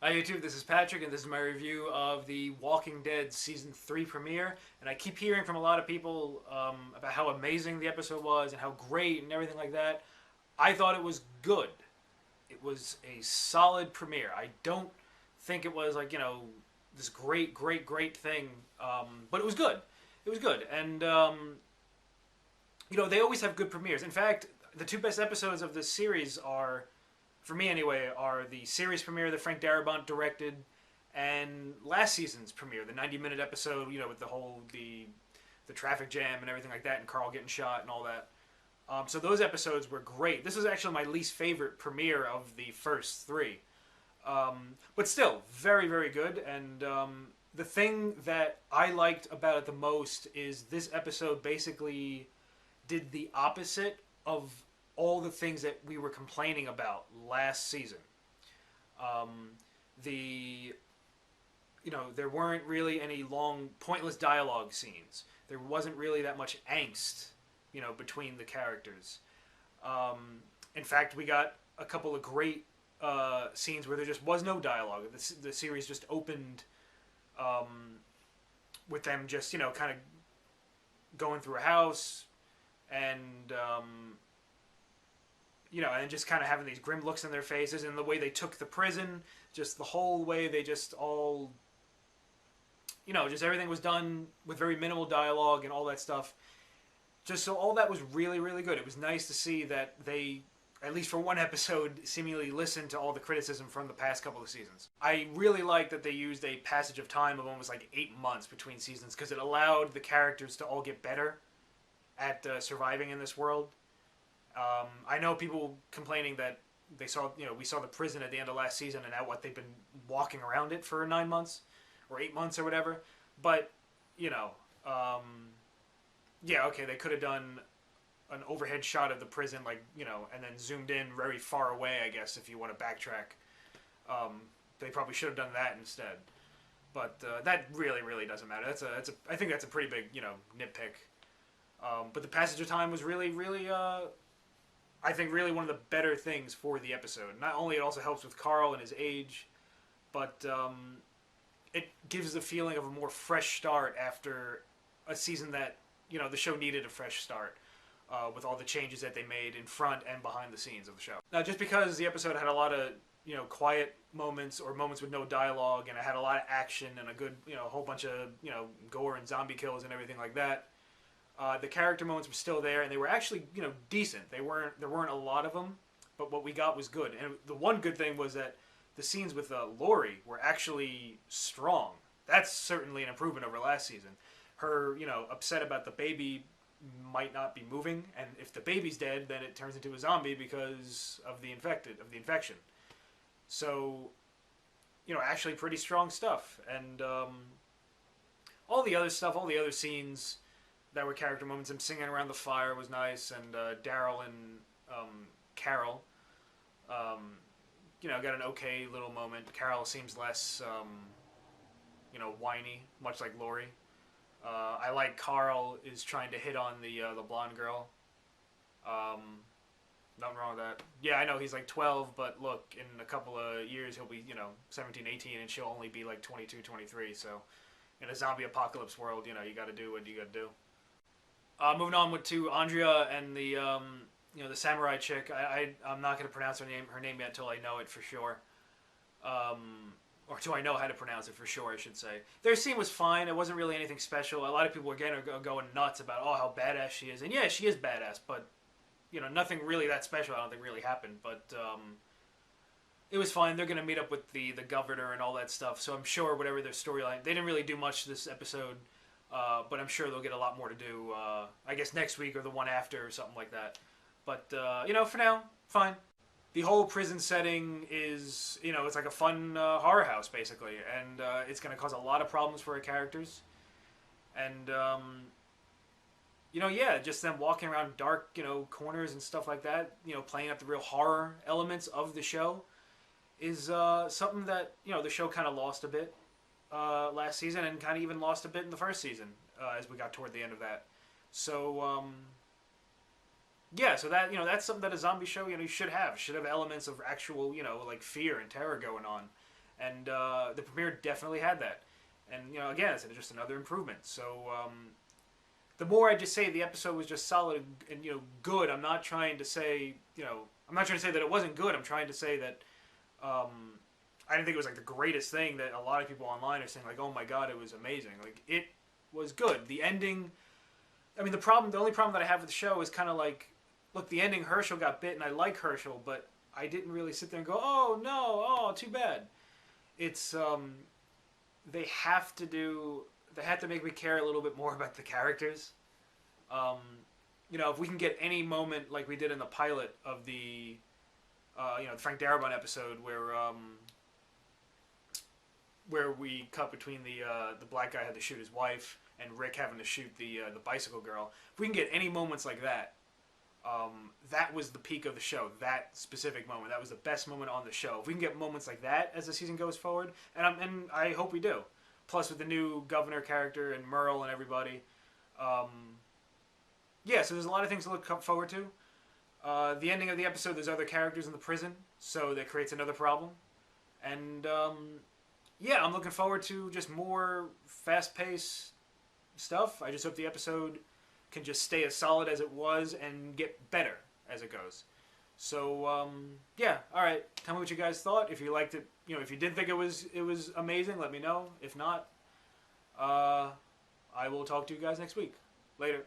Hi YouTube, this is Patrick, and this is my review of the Walking Dead Season 3 premiere. And I keep hearing from a lot of people about how amazing the episode was and how great and everything like that. I thought it was good. It was a solid premiere. I don't think it was like, this great thing, but it was good. It was good. And, they always have good premieres. In fact, the two best episodes of this series are, for me anyway, are the series premiere that Frank Darabont directed, and last season's premiere, the 90-minute episode, with the traffic jam and everything like that, and Carl getting shot and all that. So those episodes were great. This is actually my least favorite premiere of the first three, but still very very good. And the thing that I liked about it the most is this episode basically did the opposite of all the things that we were complaining about last season. Um, the there weren't really any long pointless dialogue scenes. There wasn't really that much angst, between the characters. In fact, we got a couple of great scenes where there just was no dialogue. The series just opened with them just kind of going through a house and and just kind of having these grim looks in their faces, and the way they took the prison, just the whole way they just all, just everything was done with very minimal dialogue and all that stuff. Just so all that was really, really good. It was nice to see that they, at least for one episode, seemingly listened to all the criticism from the past couple of seasons. I really like that they used a passage of time of almost like 8 months between seasons, because it allowed the characters to all get better at surviving in this world. I know people complaining that we saw the prison at the end of last season, and now they've been walking around it for 9 months or 8 months or whatever. But you know, um, yeah, okay, they could have done an overhead shot of the prison, like and then zoomed in very far away. I guess if you want to backtrack, they probably should have done that instead. But that really, really doesn't matter. I think that's a pretty big nitpick. But the passage of time was really, really I think really one of the better things for the episode. Not only it also helps with Carl and his age, but it gives the feeling of a more fresh start after a season that the show needed a fresh start with all the changes that they made in front and behind the scenes of the show. Now, just because the episode had a lot of quiet moments or moments with no dialogue, and it had a lot of action and a good a whole bunch of gore and zombie kills and everything like that, the character moments were still there, and they were actually decent. There weren't a lot of them, but what we got was good. And the one good thing was that the scenes with Lori were actually strong. That's certainly an improvement over last season. Her upset about the baby might not be moving, and if the baby's dead, then it turns into a zombie because of the infection. So actually pretty strong stuff. And all the other stuff, all the other scenes that were character moments. Him singing around the fire was nice, and Daryl and Carol, got an okay little moment. Carol seems less, whiny, much like Lori. I like Carl is trying to hit on the blonde girl. Nothing wrong with that. Yeah, I know he's like 12, but look, in a couple of years he'll be 17, 18, and she'll only be like 22, 23. So in a zombie apocalypse world, you got to do what you got to do. Moving on to Andrea and the samurai chick. I'm not going to pronounce her name yet until I know it for sure, or till I know how to pronounce it for sure. I should say their scene was fine. It wasn't really anything special. A lot of people again are going nuts about how badass she is, and yeah, she is badass. But nothing really that special. I don't think really happened. But it was fine. They're going to meet up with the governor and all that stuff. So I'm sure whatever their storyline, they didn't really do much this episode. But I'm sure they'll get a lot more to do, I guess next week or the one after or something like that. But, for now, fine. The whole prison setting is, it's like a fun horror house, basically. And it's going to cause a lot of problems for our characters. And, yeah, just them walking around dark, corners and stuff like that, playing up the real horror elements of the show is something that, the show kind of lost a bit last season, and kind of even lost a bit in the first season as we got toward the end of that. So yeah, so that's something that a zombie show you should have elements of actual like fear and terror going on, and the premiere definitely had that. And again, it's just another improvement. So the more I just say the episode was just solid and good, I'm not trying to say I'm not trying to say that it wasn't good. I'm trying to say that I didn't think it was like the greatest thing that a lot of people online are saying like, oh my god, it was amazing. Like it was good. The ending. I mean, the only problem that I have with the show is kind of like, look, the ending, Herschel got bit, and I like Herschel, but I didn't really sit there and go, oh no, oh too bad. It's they have to make me care a little bit more about the characters. If we can get any moment like we did in the pilot of the the Frank Darabont episode where we cut between the black guy had to shoot his wife and Rick having to shoot the bicycle girl. If we can get any moments like that, that was the peak of the show. That specific moment, that was the best moment on the show. If we can get moments like that as the season goes forward, and I hope we do. Plus with the new governor character and Merle and everybody, so there's a lot of things to look forward to. The ending of the episode, there's other characters in the prison, so that creates another problem. And I'm looking forward to just more fast-paced stuff. I just hope the episode can just stay as solid as it was and get better as it goes. So all right. Tell me what you guys thought. If you liked it, if you did think it was amazing, let me know. If not, I will talk to you guys next week. Later.